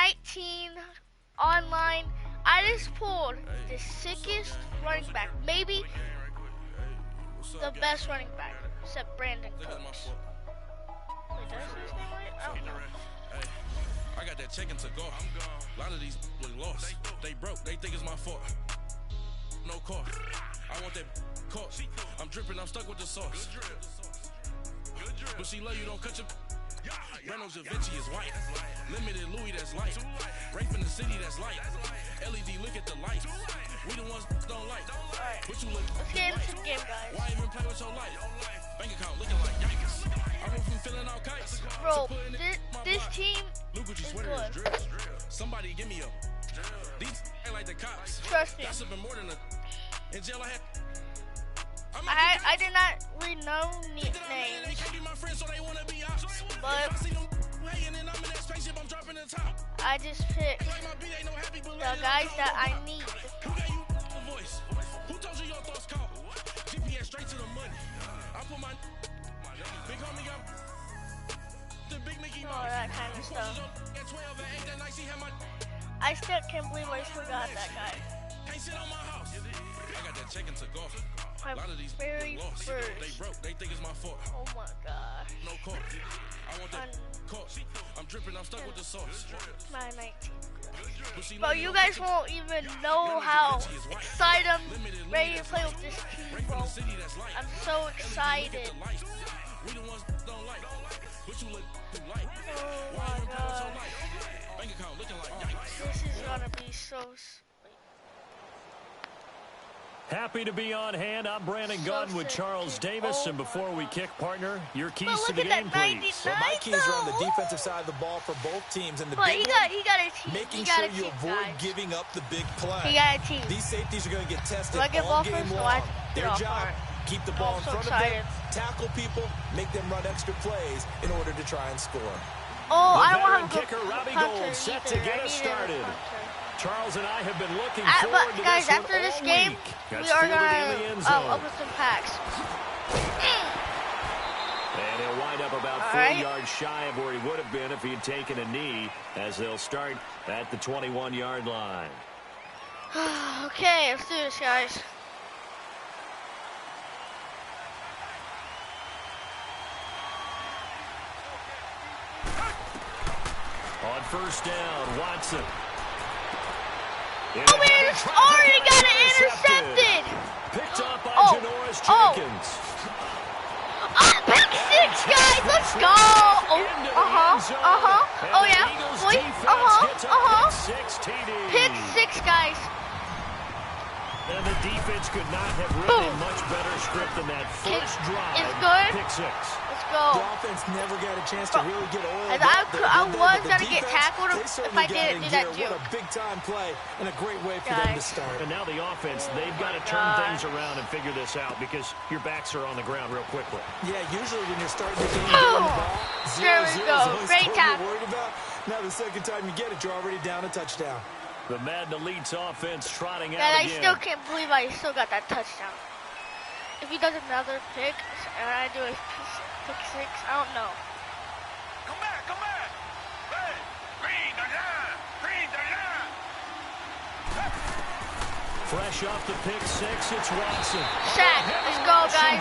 19 online. I just pulled the sickest running back, maybe the best running back, except Brandon Cooks. Wait, did I say his name right? I don't know. I got that chicken to go. A lot of these look lost. They broke. They think it's my fault. No cost. I want that cost. I'm dripping. I'm stuck with the sauce. But she love you. Don't cut your. Reynolds Da Vinci is white. Limited Louis, that's light. Rape in the city, that's light. LED, look at the light. We the ones don't like. But you look. Let's get into the game, guys. Why even play with your life? Bank account looking like yikes. I went from filling out kites. Bro, this team is good. Somebody give me a. These ain't like the cops. Trust me. That's been more than a. In jail I had. I did not read no names, but I just picked the guys that I need. Who told you your thoughts count? GPS straight to the money. I put my big homie up. The big Mickey Mouse. All that kind of stuff. I still can't believe I forgot that guy. Can't sit on my house. I got that chicken to go. My A lot of these very lost. first. They broke. They think it's my fault. Oh my gosh. No cost. I want that cost. I'm dripping. I'm stuck with the sauce. My 19. Bro, you guys won't even know how excited I'm ready to play with this team, bro. I'm so excited. Oh my god. This is gonna be so sweet. Happy to be on hand. I'm Brandon Gunn with Charles Davis. And before we kick, partner, your keys to the game, please. Well, my keys are on the defensive side of the ball for both teams. And the big he got a team. making sure you avoid giving up the big play. He got a team. These safeties are going to get tested ball all game first? long. No, Their job, keep the ball in front of them, tackle people, make them run extra plays in order to try and score. Oh, the I don't want to kicker, Robbie Gould, set to get us started. Charles and I have been looking forward to guys, this after this all game, week. we are going to open some packs. And he'll wind up about 4 yards shy of where he would have been if he had taken a knee, as they'll start at the 21-yard line. Okay, let's do this, guys. On first down, Watson. Oh man, it's already got it intercepted. Picked up by Janoris Jenkins. Pick six, guys. Let's go. Oh yeah. Boy. Pick six, guys. And the defense could not have written a much better script than that first drive. It's good. Pick six. Let's go. The offense never got a chance to really get oiled. I was going to get tackled if I didn't do that too. What a big-time play and a great way for them to start. And now the offense, they've got to turn things around and figure this out because your backs are on the ground real quickly. Yeah, usually when you're starting the game, getting the ball, 0-0 there we go. Great tackle. Worried about. Now the second time you get it, you're already down a touchdown. The Madden Elites offense trotting out I again. still can't believe I still got that touchdown. If he does another pick, and I do a pick six, I don't know. Come back. Hey, green the line. Fresh off the pick six, it's Watson. Sack. Let's go, guys.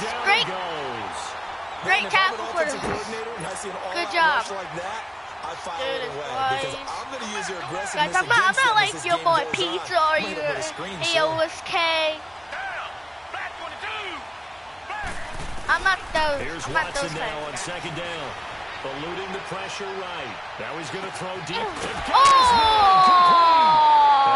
Great tackle for the good job. I fire it away because I'm going to use your aggressiveness. Guys, I'm not like your boy Pizza or your AOSK. I'm not those. Here's I'm not Watson those now on guys. second down. Eluding the pressure right. Now he's going to throw deep. And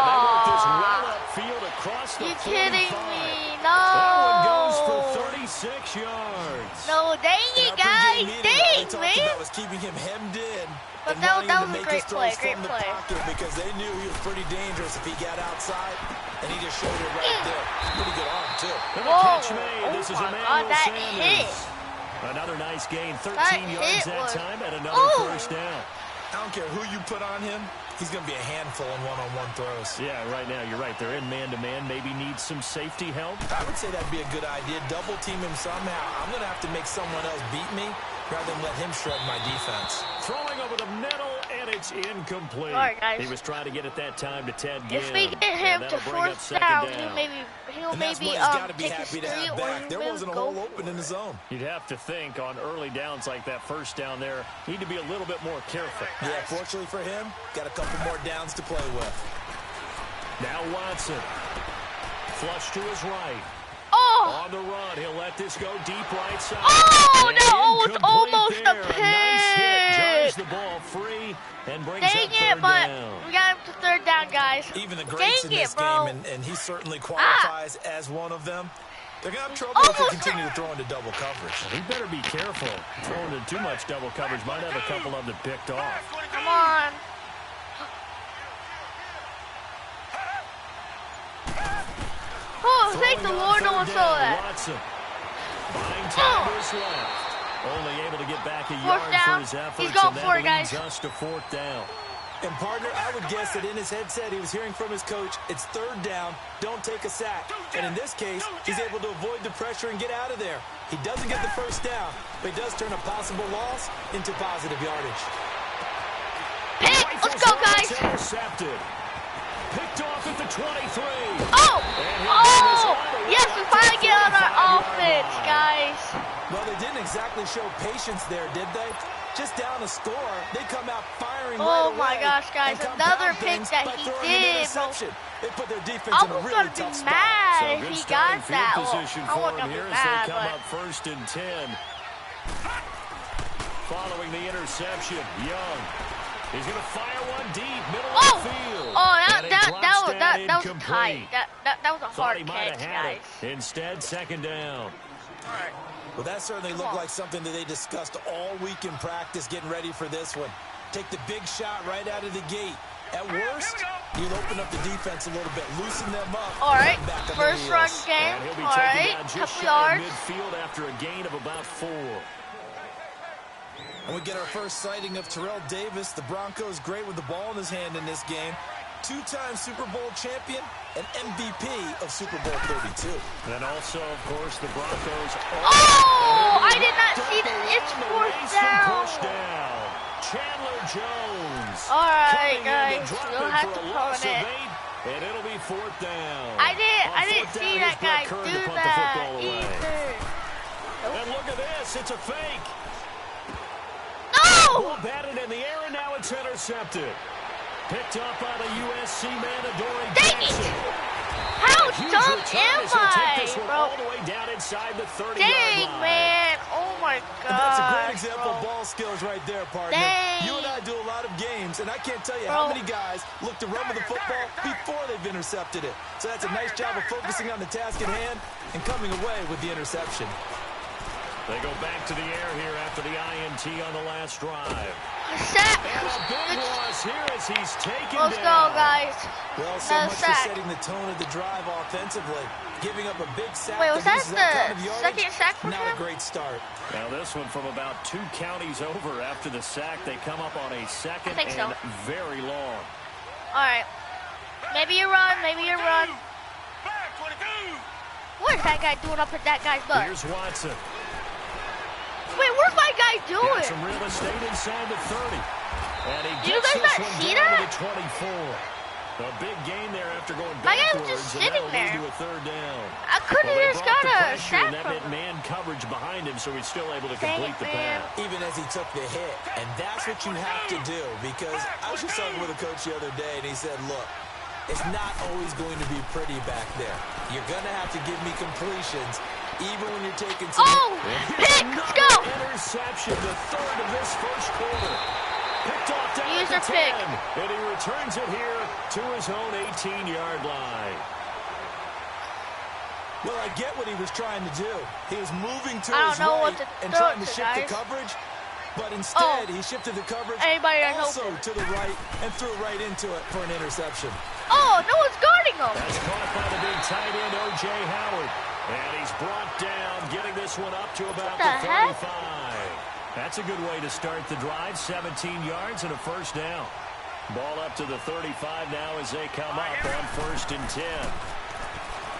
they work this well upfield across the 45. You kidding me? No. That one goes for 36 yards. No, dang it, guys. Dang, man. Was keeping him hemmed in. But that was a great play. Because they knew he was pretty dangerous if he got outside, and he just showed it right there. Pretty good arm, too. And the catch made. This is Emmanuel that Sanders. hit. Another nice gain, 13 That yards hit that was- time, and another first down. I don't care who you put on him. He's going to be a handful in one-on-one throws. Yeah, right now, you're right. They're in man-to-man. Maybe need some safety help. I would say that'd be a good idea. Double team him somehow. I'm going to have to make someone else beat me rather than let him shred my defense. Throwing over the middle, and And it's incomplete. Alright, guys. He was trying to get it that time to Ted Ginn. If we get him to fourth down, he'll maybe And that's what he's got to be take a happy to three have or back. There maybe wasn't a go. hole open in the zone. You'd have to think on early downs like that first down there, need to be a little bit more careful. Yeah, fortunately for him, got a couple more downs to play with. Now Watson. Flush to his right. Oh! On the run, he'll let this go deep right side. Oh, And no! Oh, it's incomplete almost there. a Nice hit. Drives pick! the ball free and brings Dang up it, third but down. we got him to third down, guys. Even the greats Dang in this it, bro. game, and he certainly qualifies as one of them, they're going to have trouble if they Almost continue to throw into double coverage. He better be careful. Throwing into too much double coverage might have a couple of them picked off. Come on. Oh, thank the Lord no one saw that. Watson. Buying time to his left. Only able to get back a Fourth yard down. for his efforts. He's going and for it, that guys. leads us to fourth down. And, partner, I would guess that in his headset he was hearing from his coach, it's third down, don't take a sack. And in this case, he's able to avoid the pressure and get out of there. He doesn't get the first down, but he does turn a possible loss into positive yardage. Pick! Let's go, guys! Intercepted. Picked off at the 23. Oh! Oh! Yes, we finally get on our offense, guys. Well, they didn't exactly show patience there, did they? Just down a score, they come out firing right Oh away. my gosh, guys, and another compound pick things that by he throwing an did, bro. interception. They put their defense I in a was really gonna tough be spot. mad So if good he starting got field that. Well, position I for wasn't him gonna be here as they mad, come but up first and 10. Following the interception, Young. He's going to fire one deep, middle of the field. Oh, And it drops down that was incomplete. tight. That was a Thought he hard might catch, have had guys. it. Instead, second down. Well, that certainly looked like something that they discussed all week in practice, getting ready for this one. Take the big shot right out of the gate. At worst, you'll open up the defense a little bit, loosen them up. All right, and back on first the run heels. game. And he'll be All taken right, down just couple shy yards. of midfield after a gain of about 4. And we get our first sighting of Terrell Davis. The Broncos great with the ball in his hand in this game. Two-time Super Bowl champion and MVP of Super Bowl 32. And also, of course, the Broncos. Oh, I did not see that. It's fourth Push down. down. Chandler Jones. All right, coming in guys, drop you'll it have for to a punt loss of it. 8, and it'll be fourth down. I didn't On see fourth down, that here's Brett guy Kern do to punt the that football away. either. And look at this, it's a fake. No! Ball batted in the air, and now it's intercepted. Picked up by the USC man, Adoree Dang it! Jackson. How Huge dumb return am as he'll take I, this one bro? all the way down inside the 30-yard Dang, line. man. Oh my god. That's a great example of ball skills right there, partner. Dang. You and I do a lot of games, and I can't tell you Bro. how many guys look to run with the football before they've intercepted it. So that's a nice job of focusing on the task at hand and coming away with the interception. They go back to the air here after the INT on the last drive. Sack. And a big loss here as he's taken Let's down. go, guys. Well, so Another much sack. for setting the tone of the drive offensively. Giving up a big sack. Wait, was that uses kind of the yardage, second sack for not him? a great start. Now this one from about 2 counties over after the sack. They come up on a second I think so. and very long. All right. Maybe you run. Maybe you run. Flag 22. What is that guy doing up at that guy's butt? Here's Watson. Wait, what's my guy Got doing? some real estate inside the 30. And he You gets guys this not one see down that? to the 24. A big gain there after going My guy was backwards. just and sitting that'll there. lead to a third down. I could have Well, they just brought got the a pressure, sack and that from meant him. man coverage behind him, so he's still able to Dang complete it, the man. pass. Even as he took the hit. And that's what you have to do, because I was just talking with a coach the other day, and he said, look, it's not always going to be pretty back there. You're going to have to give me completions, even when you're taking some... Oh, pick! Let's go! Interception, the third of this first quarter. Picked off down Use at a the 10, pick. and he returns it here to his own 18-yard line. Well, I get what he was trying to do. He was moving to I his don't know right what to and throw trying it to to, shift the guys. coverage, but instead he shifted the coverage Anybody that's also open. to the right and threw right into it for an interception. Oh, no one's guarding him. That's caught by the big tight end, O.J. Howard. And he's brought down, getting this one up to about the the heck? 35. That's a good way to start the drive, 17 yards and a first down. Ball up to the 35 now as they come up on first and 10.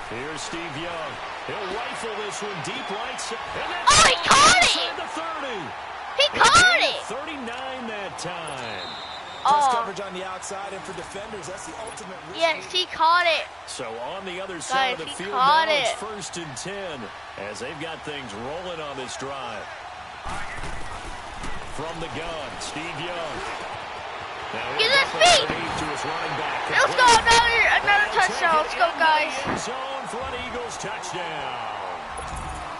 Here's Steve Young. He'll rifle this one deep right side. Oh, he caught it! Inside the 30. He caught it. 39 that time. Press coverage on the outside, and for defenders, that's the ultimate risk. Yes, he caught it. So on the other side of the field now, it's 1st and 10 as they've got things rolling on this drive. From the gun, Steve Young. Get his feet. Let's go, another touchdown. Let's go, guys. Zone for an Eagles touchdown.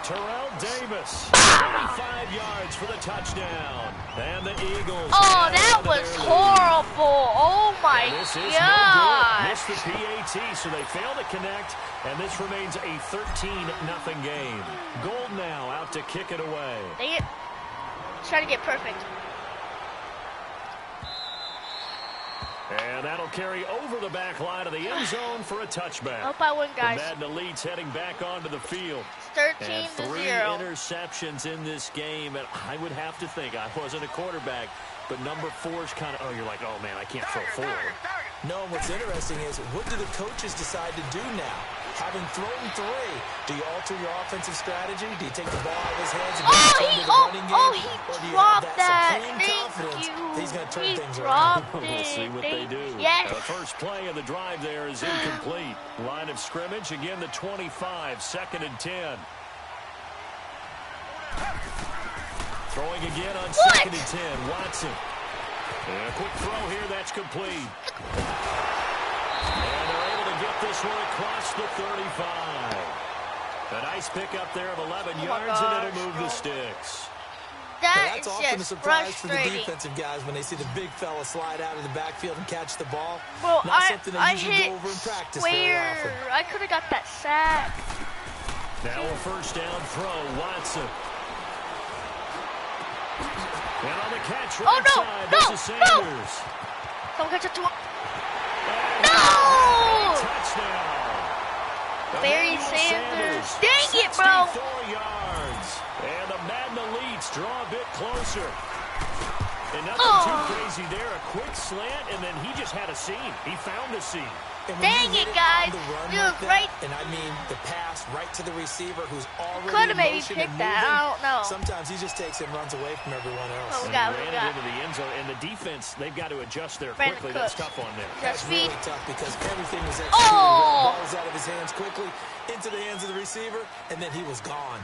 Terrell Davis, 25 yards for the touchdown. And the Eagles. Oh, that was horrible. Oh, my God. Missed the PAT, so they fail to connect, and this remains a 13-0 game. Gold now out to kick it away. Dang it. Try to get perfect. And that'll carry over the back line of the end zone for a touchback. Hope I win, guys. The Madden Elites heading back onto the field. It's 13-0. And 3 interceptions in this game, and I would have to think, I wasn't a quarterback, but number 4's kind of, oh, you're like, oh, man, I can't throw 4. No, and what's interesting is, what do the coaches decide to do now? Having thrown 3, do you alter your offensive strategy? Do you take the ball out of his hands and get into the running game? He dropped that. Thank you. He's going to turn things around. We'll see what they do. Yes. The first play of the drive there is incomplete. Line of scrimmage, again, the 25, 2nd and 10. Throwing again on 2nd and 10, Watson. And a quick throw here, that's complete. And they're able to get this one across the 35. A nice pickup there of 11 yards, and it'll move the sticks. That's often a surprise for the defensive guys when they see the big fella slide out of the backfield and catch the ball. Well, Not something they usually go over in practice very often. I could have got that sack. Now a first down throw, Watson. And on the catch right side, this is Sanders. Don't catch it to him. No! Touchdown. Barry Sanders. Dang it, bro. 64 yards. And the Madden Elites draw a bit closer. And nothing too crazy there. A quick slant, and then he just had a seam. He found a seam. Dang it, guys. It was right. And I mean the pass right to the receiver who's already could have maybe picked picked that. I don't know. Sometimes he just takes it and runs away from everyone else. Oh, we ran got. it into the end zone, and the defense, they've got to adjust there Brandon quickly. Cooks. That's tough on them. That's speed. really tough because everything was executed. Balls out of his hands quickly into the hands of the receiver, and then he was gone.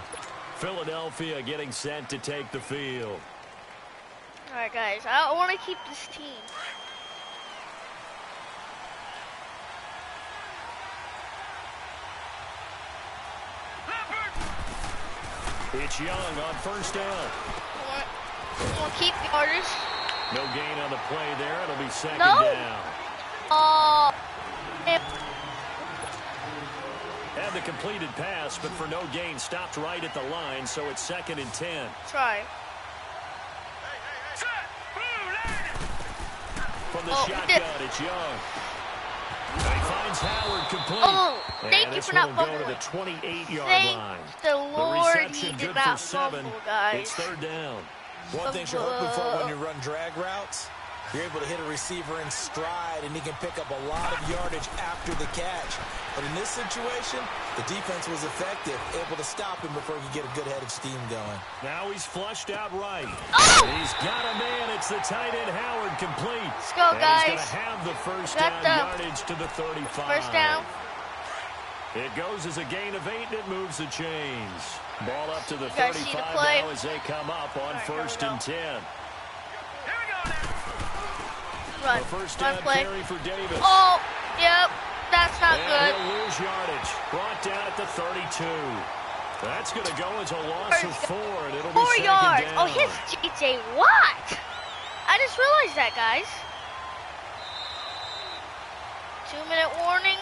Philadelphia getting set to take the field. All right, guys. I want to keep this team. It's Young on first down. I want to keep the orders. No gain on the play there. It'll be 2nd down. Had the completed pass, but for no gain, stopped right at the line, so it's 2nd and 10. Try. From the shotgun, it's Young. And he finds Howard complete. Oh, thank you for not fumbling. fumbling. This one will go to the 28-yard Thank line. the Lord he reception did good not for 7. fumble, guys. It's 3rd down. One thing you're hoping for when you run drag routes, you're able to hit a receiver in stride, and he can pick up a lot of yardage after the catch. But in this situation, the defense was effective, able to stop him before he could get a good head of steam going. Now he's flushed out right. Oh! He's got a man. It's the tight end, Howard, complete. Let's go, and guys. He's going to have the first down yardage to the 35. First down. It goes as a gain of 8, and it moves the chains. Ball up to the 35 now as they come up on 1st and 10. Run. The first down carry for Davis. Oh, yep. That's not good. He'll lose yardage. Brought down at the 32. That's going to go as a loss of 4, and it'll be 4 2nd yards. down. Oh, he's J.J. Watt. I just realized that, guys. 2-minute warning.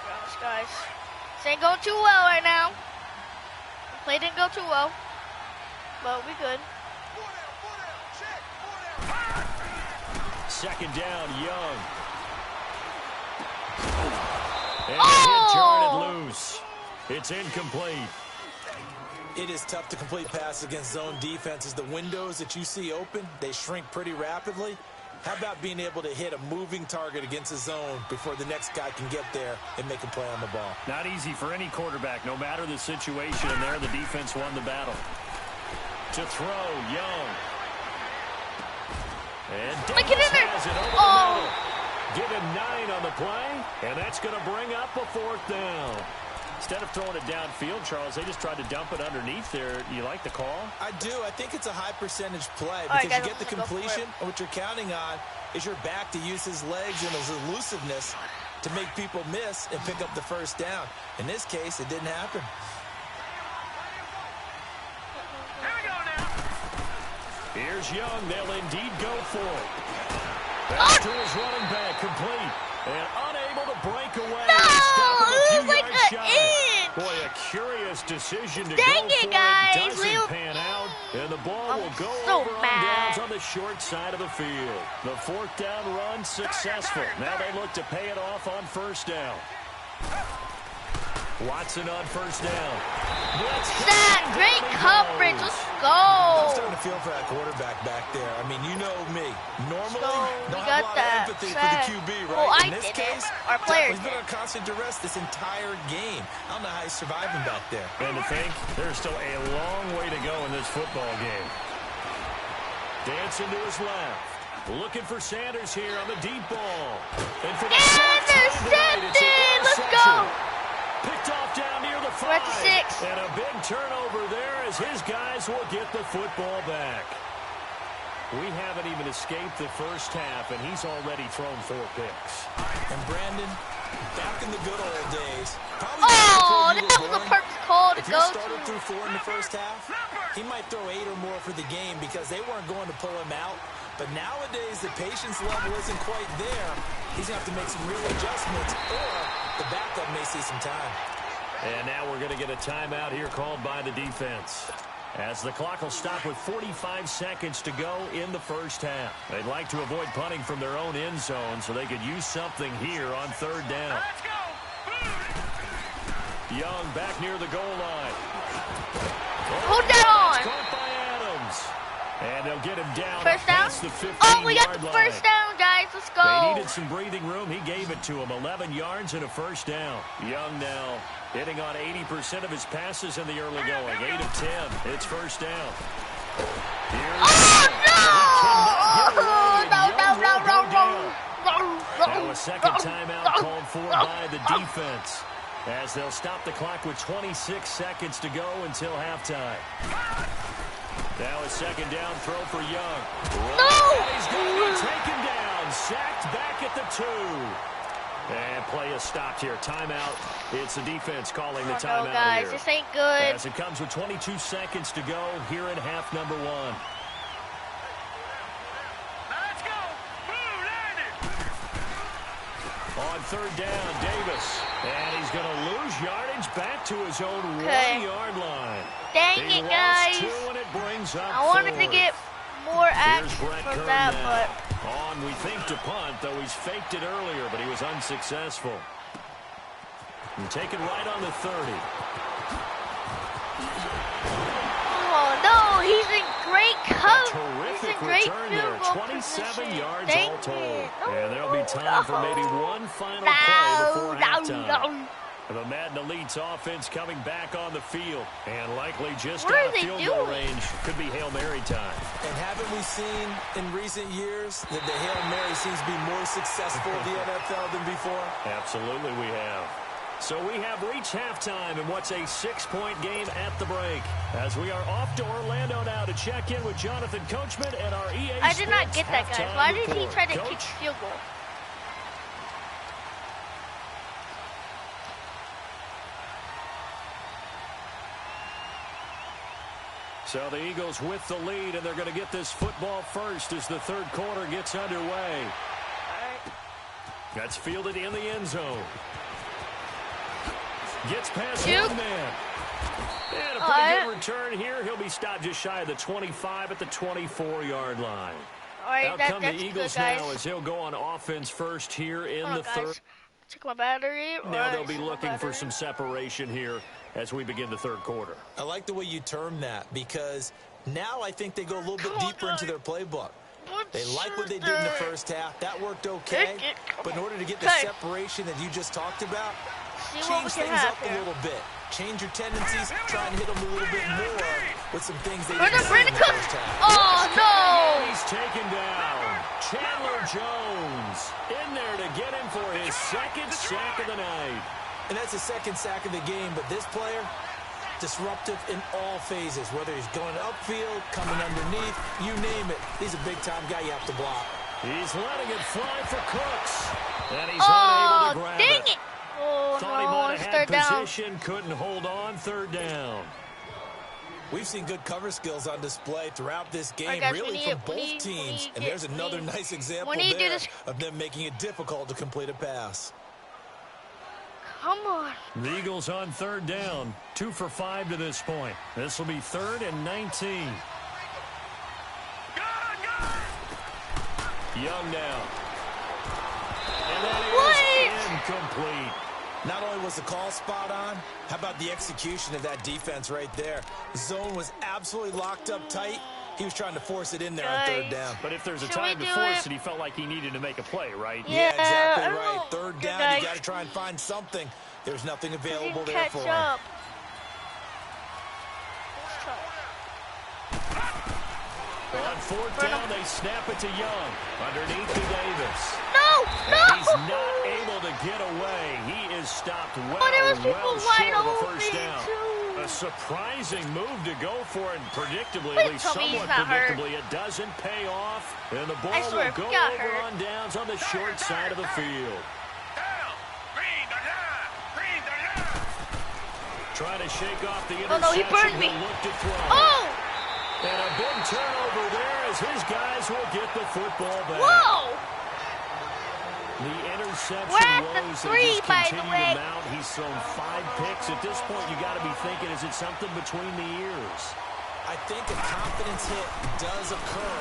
Gosh, guys. This ain't going too well right now. The play didn't go too well. But we good. 2nd down, Young. And hit turned loose. It's incomplete. It is tough to complete passes against zone defenses. The windows that you see open, they shrink pretty rapidly. How about being able to hit a moving target against a zone before the next guy can get there and make a play on the ball? Not easy for any quarterback, no matter the situation, and there the defense won the battle. To throw, Young. And Like, get in there. Davis has it over the Oh. middle. Give him 9 on the play, and that's going to bring up a 4th down. Instead of throwing it downfield, Charles, they just tried to dump it underneaf there. You like the call? I do. I think it's a high percentage play All right, because guys, you get the I'm gonna go for completion, it. and what you're counting on is your back to use his legs and his elusiveness to make people miss and pick up the first down. In this case, it didn't happen. Here we go now. Here's Young. They'll indeed go for it. Pass to his running back, complete. And unable to break away. No, They stop him a it few was like yards an shy. inch. Boy, a curious decision to Dang go it, for guys. it. Doesn't Little- pan out. And the ball I'm will go so over on mad. downs on the short side of the field. The 4th down run successful. Now they look to pay it off on 1st down. Watson on 1st down. Sack, great coverage. Let's I'm go. starting to feel for that quarterback back there. I mean, you know me. Normally, So, we don't got have a lot that of empathy sack. for the QB, right? Well, I In this didn't. case, Our player he's been did. on constant duress this entire game. I don't know how he's surviving back there. And to think, there's still a long way to go in this football game. Dancing to his left. Looking for Sanders here on the deep ball. And for the fourth time tonight, it's an Intercepted! Let's interception. go. Picked off down near the 5. We're at the 6. And a big turnover there as his guys will get the football back. We haven't even escaped the first half, and he's already thrown 4 picks. And Brandon, back in the good old days, probably Oh, before you that were was a born, perfect call to if go you started to. through 4 in the first half, he might throw 8 or more for the game because they weren't going to pull him out. But nowadays, the patience level isn't quite there. He's going to have to make some real adjustments, or the backup may see some time. And now we're going to get a timeout here called by the defense, as the clock will stop with 45 seconds to go in the first half. They'd like to avoid punting from their own end zone so they could use something here on 3rd down. Let's go. Young back near the goal line. Hold that on. Caught by Adams. And they'll get him down First down. past the 15-yard Oh, we got the line. first down, guys. Let's They go. needed some breathing room. He gave it to him. 11 yards and a first down. Young now hitting on 80% of his passes in the early going. 8 of 10. It's first down. Oh, no. Now a second timeout called for by the defense, as they'll stop the clock with 26 seconds to go until halftime. Now a second down throw for Young. No! He's going to be taken down. Sacked back at the 2. And play is stopped here. Timeout. It's the defense calling the Oh, timeout no, guys. here. This ain't good. As it comes with 22 seconds to go here in half number 1. Let's go. Boom, landed. On 3rd down, Davis. And he's going to lose yardage back to his own Okay. 1-yard line. Dang He it, lost guys. 2, and it brings up I wanted to 4. get more Here's action Brett from Kern that, now. but On, we think, to punt, though he's faked it earlier, but he was unsuccessful. And taken right on the 30. oh no, he's in great cover. He's Terrific in great return field there. goal 27 position. yards Dang all told. it. And there'll be time for maybe one final play before halftime. The Madden Elite's offense coming back on the field, and likely just What out are of they field goal doing? range. Could be Hail Mary time. And haven't we seen in recent years that the Hail Mary seems to be more successful in the NFL than before? Absolutely we have. So we have reached halftime in what's a 6-point game at the break, as we are off to Orlando now to check in with Jonathan Coachman and our EA I did not Sports get that, guys. halftime Why did he report. try to kick Coach? field goal? So the Eagles with the lead, and they're going to get this football first as the 3rd quarter gets underway. That's fielded in the end zone. Gets past Shoot. one man. And a pretty good return here. He'll be stopped just shy of the 25 at the 24-yard line. All right, Out come the that's Eagles good, guys. now as he'll go on offense first here in Hold the on, 3rd. guys. Check my battery. Now they'll Right, be check my looking for battery. some separation here as we begin the 3rd quarter. I like the way you term that because now I think they go a little bit Come on, deeper into guys. their playbook. What They like what they should did in the I- first half. That worked okay. But in order to get the Okay. separation that you just talked about, See what we change can things have up a here. little bit. Change your tendencies. Try and hit them a little bit more with some things they Brandon didn't see in the Cooks. first half. Oh, no. He's taken down. Chandler Jones in there to get him for his second sack of the night. And that's the second sack of the game, but this player, disruptive in all phases, whether he's going upfield, coming underneath, you name it. He's a big-time guy you have to block. He's letting it fly for Cooks, and he's unable to grab dang it. it. Oh, Thought he no, might it's have had third down. position, couldn't hold on, third down. We've seen good cover skills on display throughout this game, Alright, guys, really from both teams. And there's another nice example there of them making it difficult to complete a pass. Come on. The Eagles on third down, 2 for 5 to this point. This will be 3rd and 19. Young now. And that is incomplete. Not only was the call spot on, how about the execution of that defense right there? The zone was absolutely locked up tight. He was trying to force it in there on third down. But if there's a Should time we to do force it? it, he felt like he needed to make a play, right? Yeah, exactly I don't right. know. Third Good down, guys. you got to try and find something. There's nothing available Didn't there catch for him. up. Let's try. On fourth down, they snap it to Young. Underneath to Davis. No! And he's No! not able to get away. He is stopped well, Oh, there was people well wide short of a open, first down. too. A surprising move to go for, and predictably, Please at least tell me he's somewhat not hurt. predictably, it doesn't pay off. And the ball I swear, will if he go got over hurt. on downs on the short side of the field. Down. Green the line. Green the line. Trying to shake off the Oh, no, he interception. burned me. He'll look to throw. Oh! And a big turnover there as his guys will get the football back. Whoa! The interception We're at the woes 3, just by the continue way. to mount. He's thrown 5 picks. At this point, you got to be thinking, is it something between the ears? I think a confidence hit does occur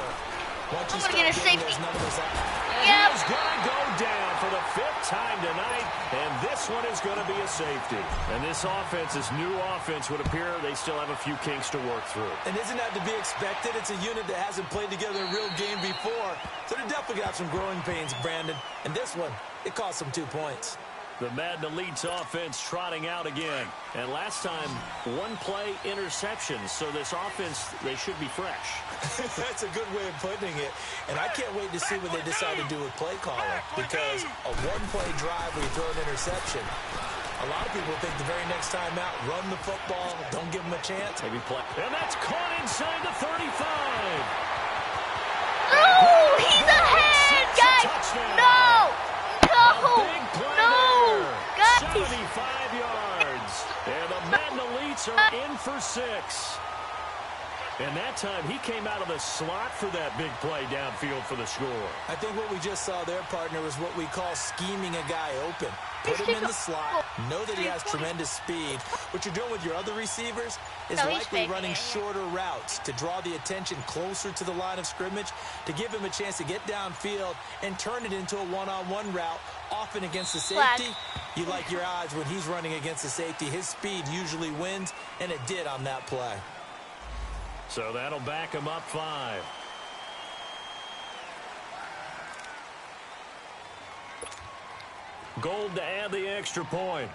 once you I'm start gonna get a getting safety. those numbers out. Yep. He's going to go down for the 5th time tonight, and this one is going to be a safety. And this offense, this new offense, would appear they still have a few kinks to work through. And isn't that to be expected? It's a unit that hasn't played together a real game before. So they're definitely got some growing pains, Brandon. And this one, it cost them 2 points. The Madden Elites offense trotting out again. And last time, 1-play interceptions. So this offense, they should be fresh. That's a good way of putting it. And I can't wait to see what they decide to do with play calling. Because a 1-play drive where you throw an interception, a lot of people think the very next time out, run the football, don't give them a chance. Maybe play. And that's caught inside the 35. No! He's ahead, guys! No! No! Big play No! there. Guys! 75 yards. And the Madden Elites are in for 6. And that time, he came out of the slot for that big play downfield for the score. I think what we just saw there, partner, was what we call scheming a guy open. Put him in the slot, know that he has tremendous speed. What you're doing with your other receivers is No, he's likely faking running it, yeah. shorter routes to draw the attention closer to the line of scrimmage, to give him a chance to get downfield and turn it into a one-on-one route, often against the Flag. safety. You like your odds when he's running against the safety. His speed usually wins, and it did on that play. So that'll back him up 5. Gold to add the extra point.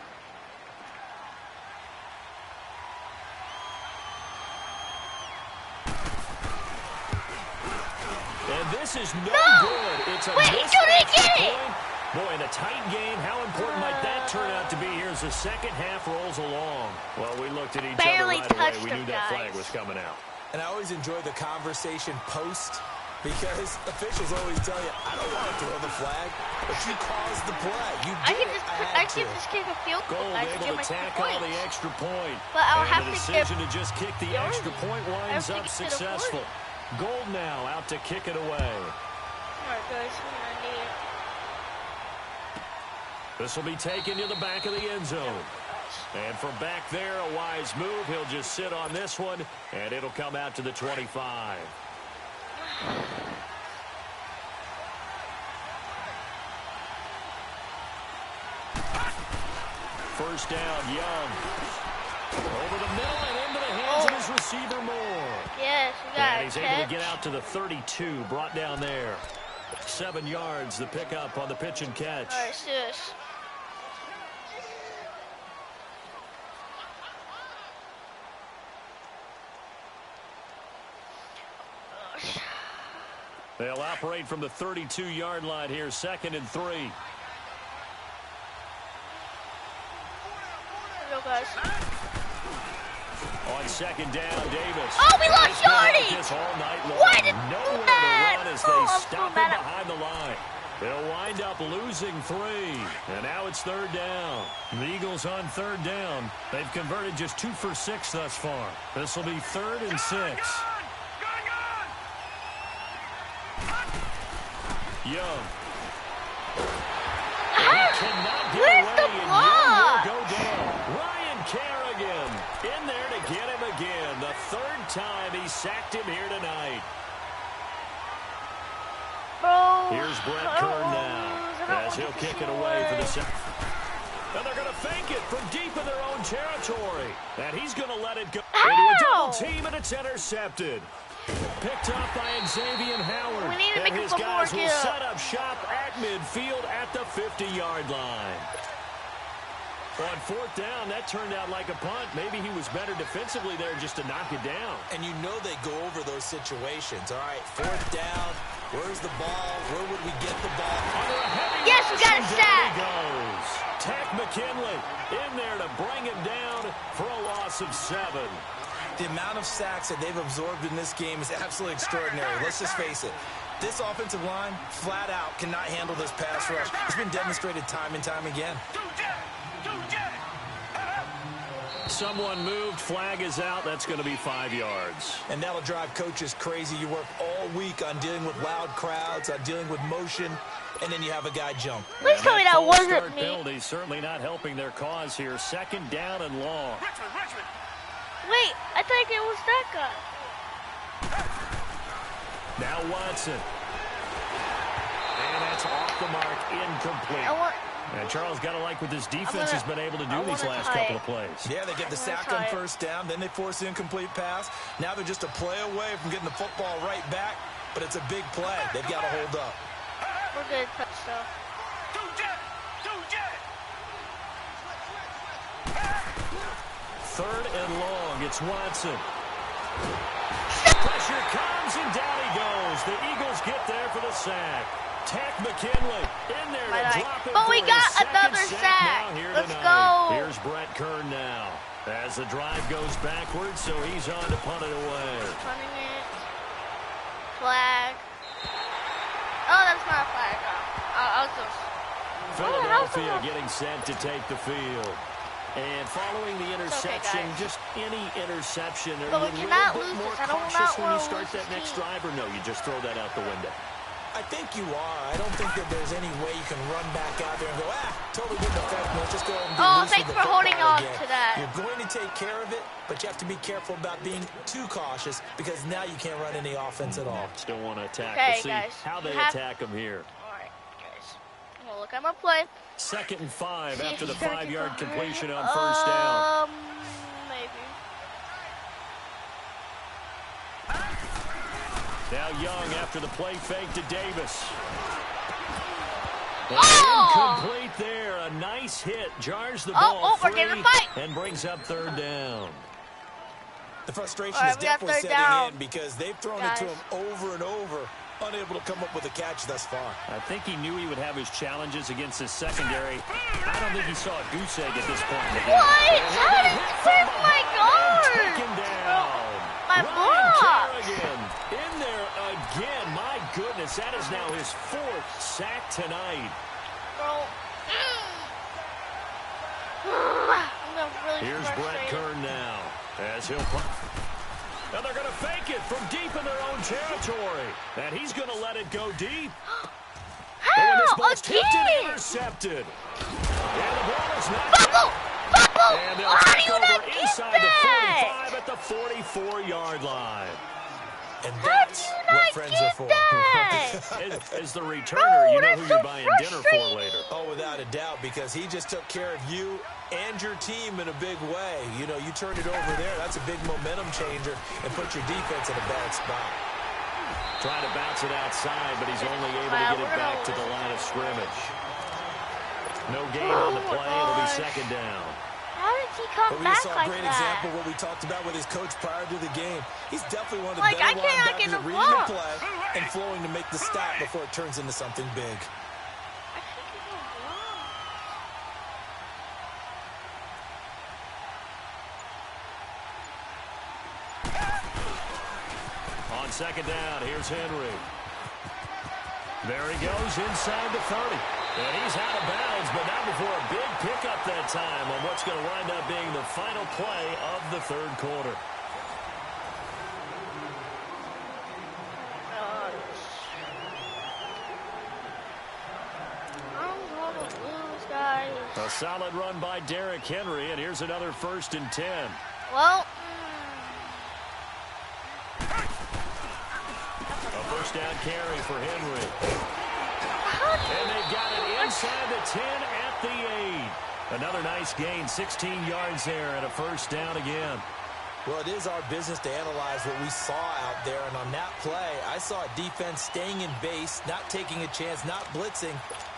And this is no good. It's a Wait, he missed couldn't extra get it! point. Boy, in a tight game, how important might that turn out to be here as the second half rolls along? Well, we looked at each Barely other right away. touched We him, knew that flag guys. was coming out. And I always enjoy the conversation post, because officials always tell you, I don't want to throw the flag, but you caused the play. You I did can it. just, I I had can to. just kick a field goal, Gold guys, to get able my to 2 tack on points. the extra point. But I'll And have the to decision give to just kick the Jordan. extra point winds I up have to get it successful. Gold now out to kick it away. Alright, guys, I'm gonna need it. This will be taken to the back of the end zone. And from back there, a wise move. He'll just sit on this one, and it'll come out to the 25. First down, Young. Over the middle and into the hands of his receiver, Moore. Yes, we got And a he's able catch. to get out to the 32, brought down there. 7 yards, the pickup on the pitch and catch. Alright, let's do this. They'll operate from the 32-yard line here, 2nd and 3. Go, guys. On 2nd down, Davis. Oh, we lost yardage! Why did Nowhere do that? to run as Oh, they I'm so stop him mad at- behind the line. They'll wind up losing 3. And now it's 3rd down. The Eagles on 3rd down. They've converted just 2 for 6 thus far. This will be 3rd and 6. Young. Cannot get Where's away, the and block? Young will go down. Ryan Kerrigan in there to get him again. The 3rd time he sacked him here tonight. Bro. Here's Brett Kern now as he'll kick it away for the second. And they're going to fake it from deep in their own territory. And he's going to let it go into a double team, and it's intercepted. Picked up by Xavier Howard. We need to make and a his football guys will kill. set up shop at midfield at the 50-yard line. On 4th down, that turned out like a punt. Maybe he was better defensively there just to knock it down. And you know they go over those situations. All right, 4th down. Where's the ball? Where would we get the ball? Under a heavy Yes, we got a rush, and sack. down he goes. Tech McKinley in there to bring him down for a loss of 7. The amount of sacks that they've absorbed in this game is absolutely extraordinary. Let's just face it. This offensive line, flat out, cannot handle this pass rush. It's been demonstrated time and time again. Someone moved. Flag is out. That's going to be 5 yards. And that'll drive coaches crazy. You work all week on dealing with loud crowds, on dealing with motion, and then you have a guy jump. Please tell me that False wasn't start me. penalty certainly not helping their cause here. 2nd down and long. Wait, I thought it was that guy. Now Watson. And that's off the mark, incomplete. I want. And Charles got to like what this defense has been able to do I these wanna last tie couple it. of plays. Yeah, they get the sack on 1st down, then they force the incomplete pass. Now they're just a play away from getting the football right back, but it's a big play. They've got to hold up. We're good, touchdown. 3rd and long. It's Watson. Pressure comes, and down he goes. The Eagles get there for the sack. Tech McKinley in there to drop it. But we for got his second another sack. now here Let's tonight. go. Here's Brett Kern now. As the drive goes backwards, so he's on to punt it away. Punting it. Flag. Oh, that's not a flag. I was just. Philadelphia getting set to take the field. And following the interception, guys. just any interception, are But you we a cannot little bit lose more this. I don't cautious when you wanna start lose that this next team. drive, or no, you just throw that out the window? I think you are. I don't think that there's any way you can run back out there and go, totally didn't affect me. Let's just go ahead and be Oh, loose with thanks the for holding football on again. to that. You're going to take care of it, but you have to be careful about being too cautious because now you can't run any offense at all. Still want to attack. Okay, We'll see guys. how they You have- attack them here. All right, guys. I'm gonna look at my play. 2nd and 5 See if after the he's gonna get 5-yard behind. completion on 1st down. Maybe. Now Young after the play fake to Davis. Oh! Incomplete there. A nice hit. Jars the Oh, ball we're free getting a fight. and brings up 3rd down. The frustration All right, is we got definitely 3rd setting down, in because they've thrown guys. it to him over and over, unable to come up with a catch thus far. I think he knew he would have his challenges against his secondary. I don't think he saw a goose egg at this point in the game. What? How did where's my Taken guard? down. My Ryan block. Kerrigan in there again. My goodness, that is now his 4th sack tonight. Bro. I'm really Here's Brett frustrated. Kern now as he'll punt. And they're going to fake it from deep in their own territory. And he's going to let it go deep. And this How? ball's tipped and Again? intercepted. And the ball is not. Fumble! Fumble! And they'll How do take you over not get inside that? the 45 at the 44-yard line. And How that's do you what not friends get are for. that? As the returner, you know that's who so you're buying dinner for frustrating. later. Oh, without a doubt, because he just took care of you and your team in a big way. You know, you turned it over there. That's a big momentum changer and put your defense in a bad spot. Trying to bounce it outside, but he's only able to get it back to the line of scrimmage. No gain on the play. It'll be 2nd down. How did he come We back saw a like great that? example of what we talked about with his coach prior to the game. He's definitely one of the Like, I better cannot get linebackers the at reading the ball. play and flowing to make the stop before it turns into something big. I can't get the ball. On second down, here's Henry. There he goes inside the 30. And he's out of bounds, but not before a big pickup that time on what's going to wind up being the final play of the third quarter. I'm gonna lose, guys. A solid run by Derrick Henry, and here's another 1st and 10. Well, A first down carry for Henry. And they've got it inside the 10 at the 8. Another nice gain, 16 yards there, and a first down again. Well, it is our business to analyze what we saw out there, and on that play, I saw a defense staying in base, not taking a chance, not blitzing,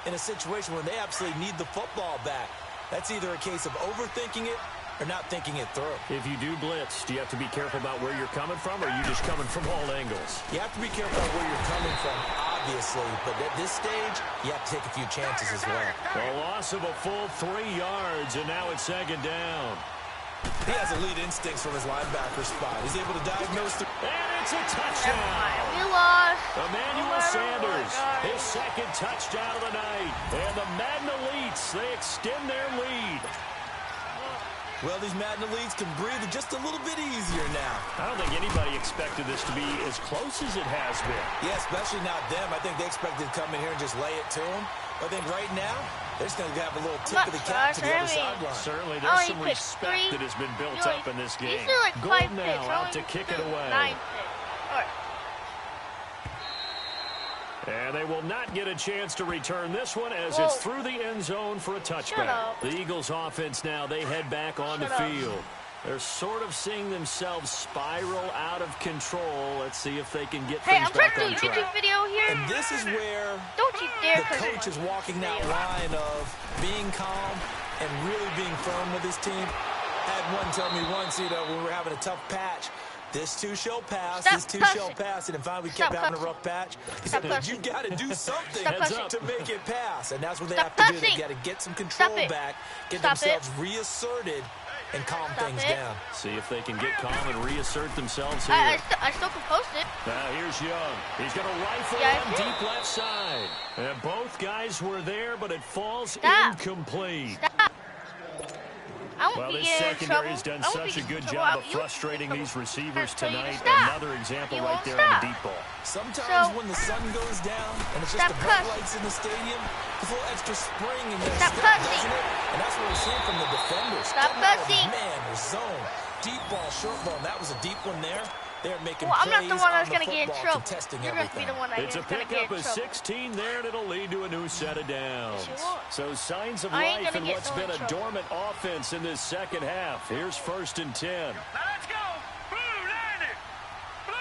in a situation where they absolutely need the football back. That's either a case of overthinking it or not thinking it through. If you do blitz, do you have to be careful about where you're coming from, or are you just coming from all angles? You have to be careful about where you're coming from, obviously, but at this stage, you have to take a few chances as well. A loss of a full 3 yards, and now it's second down. He has elite instincts from his linebacker spot. He's able to diagnose the... And it's a we touchdown! lost. Emmanuel Sanders, his second touchdown of the night. And the Madden Elites, they extend their lead. Well, these Madden Elites can breathe just a little bit easier now. I don't think anybody expected this to be as close as it has been. Yeah, especially not them. I think they expected to come in here and just lay it to them. I think right now, they're just going to have a little tip of the cap to the other sideline. Certainly, Oh, there's he some picked respect three. that has been built You know, up in this game. These are like 5 Golden picks. now out to kick it away. 9 picks. All right. And they will not get a chance to return this one as Whoa. it's through the end zone for a touchback. up. The Eagles offense now, they head back on the Shut up. field. They're sort of seeing themselves spiral out of control. Let's see if they can get Hey, things I'm trying back to on do a track. YouTube video here. And this is where Don't you dare the cut it. coach is walking that line of being calm and really being firm with his team. Had one tell me once, when we were having a tough patch, this too shall pass, Stop this too cussing. shall pass, and finally we Stop kept having a cussing. rough patch. He Stop said, "But cussing. you got to do something Stop cussing. to make it pass," and that's what they Stop have to do. They cussing. got to get some control Stop it. back, get Stop themselves it. reasserted, and calm Stop things it. down. See if they can get calm and reassert themselves here. I still can post it. Now here's Young. He's going to rifle Yeah, I on see. deep left side. And both guys were there, but it falls Stop. incomplete. Stop. I won't Well, be this getting in secondary trouble. has done I won't such be a good getting in job trouble. of You- frustrating these receivers tell you to tonight. stop. Another example You right won't there stop. on the deep ball. Sometimes So- when the sun goes down and it's just Stop the bright cussing. lights in the stadium, there's a little extra spring in their Stop step, cussing. doesn't it? And that's what we're seeing from the defenders. Stop Come out, cussing. Man, their zone. Deep ball, short ball. That was a deep one there. They're making Well, I'm plays not the one on that's the going to get in football, trouble. contesting You're going to be everything. the one that It's is a going to get pickup in of trouble. 16 there, and it'll lead to a new set of downs. Yes, you will. So signs of I ain't life gonna in get what's no been a trouble. dormant offense in this second half. Here's 1st and 10. Now let's go. Blue 90. Blue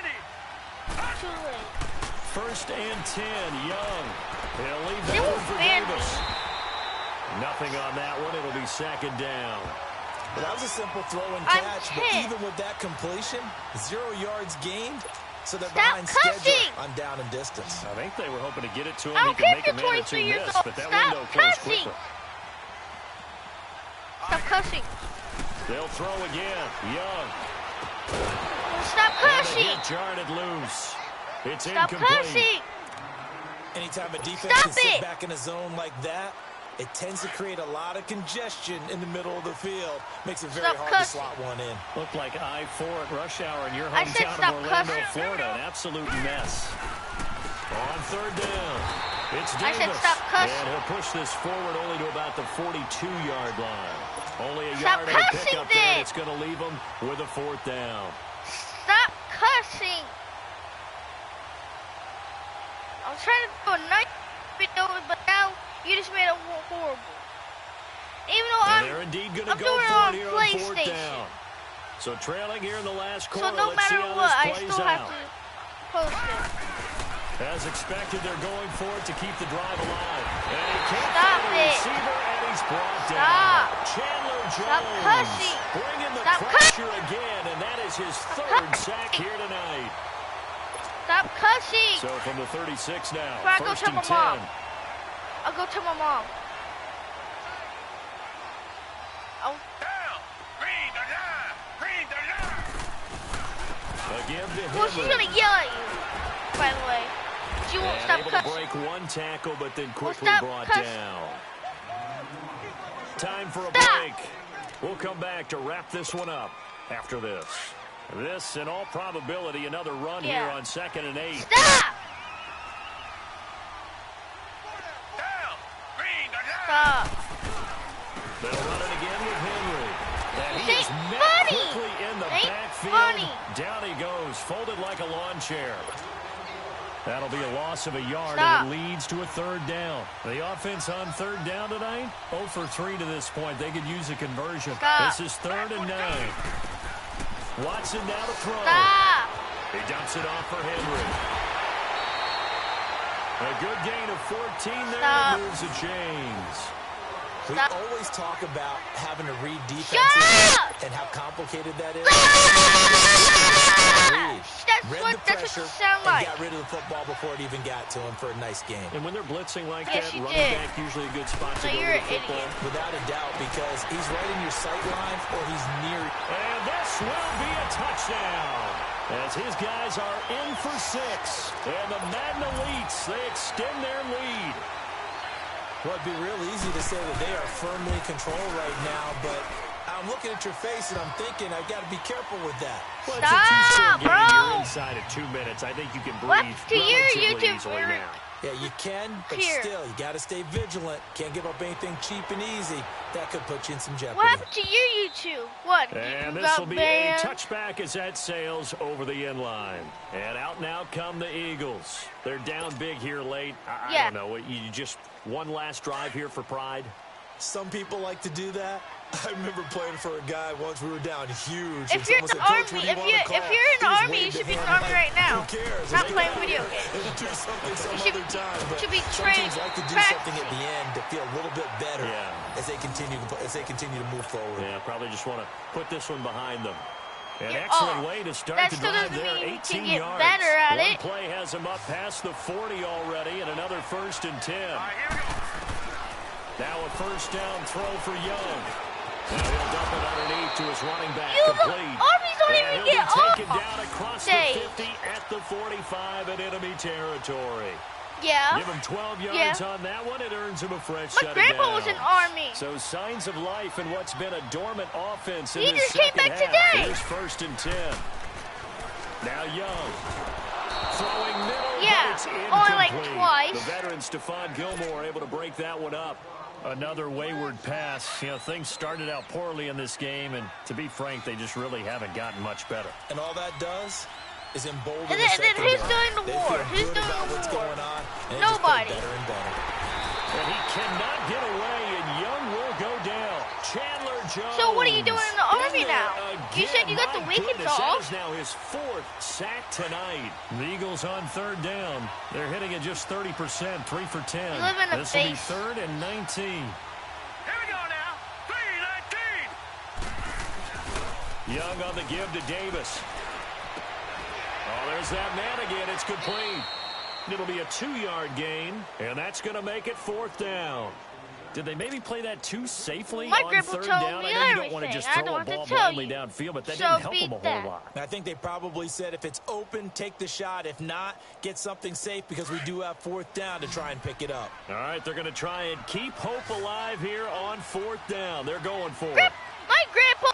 90. Too late. 1st and 10, Young. He'll leave They that will one for ban Davis. Nothing on that one. It'll be second down. Well, that was a simple throw and I'm catch, but hit. even with that completion, 0 yards gained, so they're Stop behind schedule cussing. on down and distance. I think they were hoping to get it to him. I He don't could care make if a you're man or two 23 years miss, old. but that Stop window closed cussing. quickly. Stop cussing. They'll throw again. Young. Stop And the cussing. hit jarred loose. It's Stop incomplete. cussing. Anytime a defense Stop can sit it. back in a zone like that, it tends to create a lot of congestion in the middle of the field. Makes it very Stop hard cussing. to slot one in. Looked like I-4 at rush hour in your I said hometown stop of Orlando, cussing. Florida. An absolute mess. On 3rd down, it's I Davis. said stop cussing. And he'll push this forward only to about the 42-yard line. Only a Stop yard of a cussing pickup there. then. It's going to leave them with a 4th down. Stop cussing. I'm trying to do a nice video, but now you just made it horrible. Even though And they're indeed going to I'm go doing it for on it here on 4th PlayStation. down. So trailing here in the last So quarter. no Let's see matter how what, I this plays still have out. to post it. As expected, they're going for it to keep the drive alive. And he can't Stop find a it. receiver, and he's brought down. Stop. Chandler Stop cussing. Bringing the Stop pressure again, and that is his third sack here tonight. Stop cussing. So from the 36 now, Before I go first tell and my 10. mom. I'll go tell my mom. Down. Green the line. Green the line. Again to Well, she's Henry. gonna yell at you, by the way. She won't And stop able cussing. to break one tackle, but then quickly stop brought cussing. down. Time for a Stop. break. We'll come back to wrap this one up after this. This, in all probability, another run here on 2nd and 8. Stop! Down. Green the line. Stop. They'll run it again with Henry. And he This is ain't met funny. quickly in the Ain't backfield. funny. Down he goes, folded like a lawn chair. That'll be a loss of a yard, Stop. and it leads to a 3rd down. The offense on 3rd down tonight, 0 for 3 to this point. They could use a conversion. Stop. This is 3rd and 9. Watson now to throw. Stop! He dumps it off for Henry. A good gain of 14 there. Stop. Moves the chains. We Stop. always talk about having to read Shut defenses up! and how complicated that is. That's what it sounds and like. got rid of the football before it even got to him for a nice game. And when they're blitzing like Yes, that, you running did. back usually a good spot to No, go you're with an the football. idiot. Without a doubt, because he's right in your sight line or he's near. And this will be a touchdown as his guys are in for 6. And the Madden Elites, they extend their lead. Well, it'd be real easy to say that they are firmly controlled right now, but I'm looking at your face and I'm thinking I've got to be careful with that. Well, Stop, it's a two-score game. bro. You're inside of 2 minutes. I think you can What? breathe To your relatively YouTube easily viewer- now. Yeah, you can, but Here. still, you got to stay vigilant. Can't give up anything cheap and easy. That could put you in some jeopardy. What happened to your YouTube? What? And You this got will be banned? a touchback as that sails over the end line. And out now come the Eagles. They're down big here late. I Yeah. don't know. You just one last drive here for pride. Some people like to do that. I remember playing for a guy once. We were down huge. If and you're in someone the said, "Coach, army, what do you if wanna you're call?" in the He was army, you waving should be in the the hand. army I'm right like, now. Who cares? Not Let's playing get video out of games. here and do something some should- other time. But should be some trained, teams like to do something at the end to feel a little bit better Yeah. as they continue to move forward. Yeah, probably just want to put this one behind them. An Yeah, excellent oh, way to start that the still drive doesn't there. mean you 18 can get yards. better at One it. play has him up past the 40 already, and another 1st and 10. All right, here we go. Now a 1st down throw for Young. And he'll dump it underneath to his running back, You complete. armies don't And even he'll get be taken off down across stage. the 50 at the 45 in enemy territory. Yeah. Give him 12 Yeah. yards on that one. It earns him a fresh My set of grandpa was in downs. army. So signs of life in what's been a dormant offense in He this just came second back half. today. Here's 1st and 10. Now Young. Throwing middle, Yeah, but it's incomplete. only like twice. The veteran Stephon Gilmore able to break that one up. Another wayward pass. You know, things started out poorly in this game, and to be frank, they just really haven't gotten much better. And all that does is embolden And the then secondary. who's doing the They war? feel Who's good doing about the what's war? going on, and they just play Nobody. better and better. And he cannot get away, and Young will go down. Chandler Jones. So what are you doing in the army there now? You said you got again. the My weekends goodness, off. That is now his 4th sack tonight. The Eagles on 3rd down. They're hitting at just 30%, 3 for 10. You live in a This will be base. 3rd and 19. Here we go now. 3-19. Young on the give to Davis. Oh, there's that man again. It's complete. It'll be a 2-yard gain, and that's going to make it 4th down. Did they maybe play that too safely My on grandpa 3rd told down? me I know you don't want to everything. just I throw don't a have to ball tell blindly you. downfield, but that So didn't help beat him a whole that. lot. And I think they probably said if it's open, take the shot. If not, get something safe because we do have 4th down to try and pick it up. All right, they're going to try and keep hope alive here on 4th down. They're going for it. My grandpa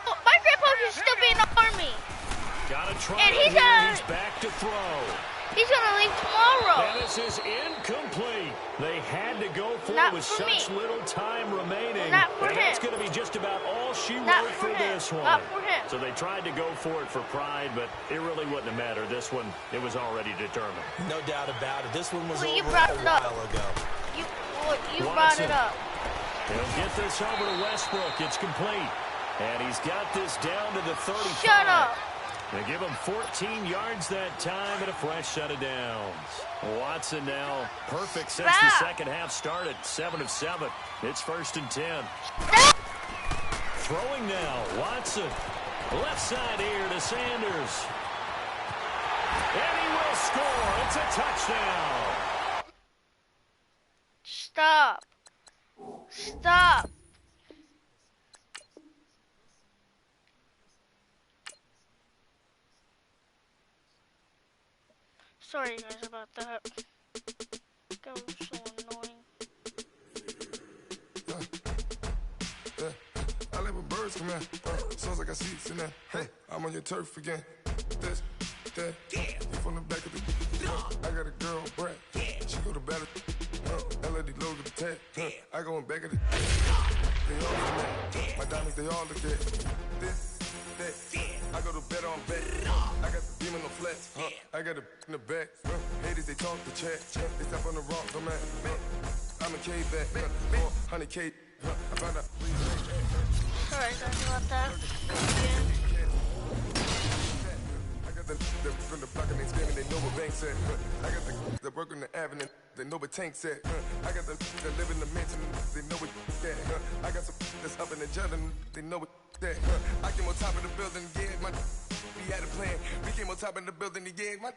should still be in the army. Got to try And it he's here. gonna- He's back to throw. He's gonna leave tomorrow. And this is incomplete. They had to go for Not it with for such me. little time remaining. Not for and that's him. going to be just about all she Not wrote for for him. this one. Not for him. So they tried to go for it for pride, but it really wouldn't have mattered. This one, it was already determined. No doubt about it. This one was Well, you over brought a it up. while ago. You brought Watson. it up. He'll get this over to Westbrook. It's complete. And he's got this down to the 35. Shut up. They give him 14 yards that time and a fresh set of downs. Watson now perfect since the Stop. second half started. 7 of 7. It's 1st and 10. Throwing now, Watson. Left side here to Sanders. And he will score. It's a touchdown. Stop. Stop. Sorry guys about that. That was so annoying. I live with birds come in. Sounds like I seats in there. Hey, I'm on your turf again. This, that, you from the back of the. I got a girl, Brad. She go to battle. LAD logo the tag. I go in back of the. They all from that. My diamonds, they all look dead. This, that. I go to bed on bed. I got the demon on flats. I got a in the back. Haters, they talk the chat. They step on the rock, I'm at. I'm a K back. 400K. I found out. Sorry guys about that. I got the from the block and they screaming, they know what Bank said. I got the work on the avenue, they know what Tank said. I got the live in the mansion, they know what that. I got some that's up in the jungle, they know what that. I came on top of the building, yeah, my we had a plan. We came on top of the building, yeah, my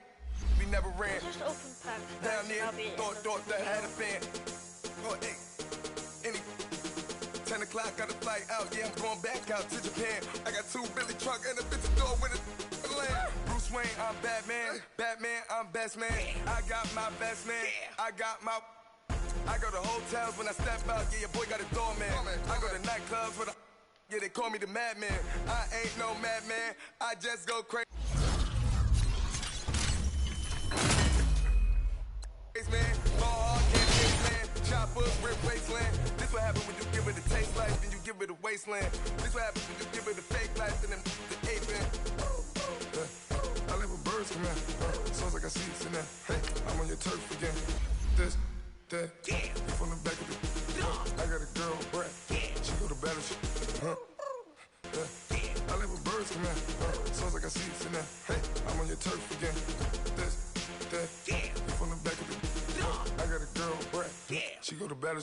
we never ran. Just open pack. Down there, thought that had a fan. Oh, hey, any 10 o'clock, got a flight out, yeah, I'm going back out to Japan. I got 2 Billy truck and a bitch door with a land. Bruce Wayne, I'm Batman. Batman, I'm best man. I got my best man. I got my. I go to hotels when I step out, yeah, your boy got a doorman. I go to nightclubs with a. Yeah, they call me the madman. I ain't no madman. I just go crazy. Man, ball hard, can't chase land. Choppers, rip wasteland. This what happen when you give it a taste life, then you give it a wasteland. This what happen when you give it a fake life, and then the ape in. I live with birds come in. Sounds like I seats in there. Hey, I'm on your turf again. This, that, you from the back of the. I got a girl, Brad. She go to battle. I live with birds come in. Sounds like I seats in there. Hey, I'm on your turf again. This, that, you from the back of the. I got a girl, Brad. She go to battle.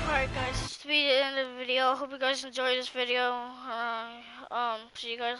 Alright guys, this will be the end of the video. Hope you guys enjoyed this video. See you guys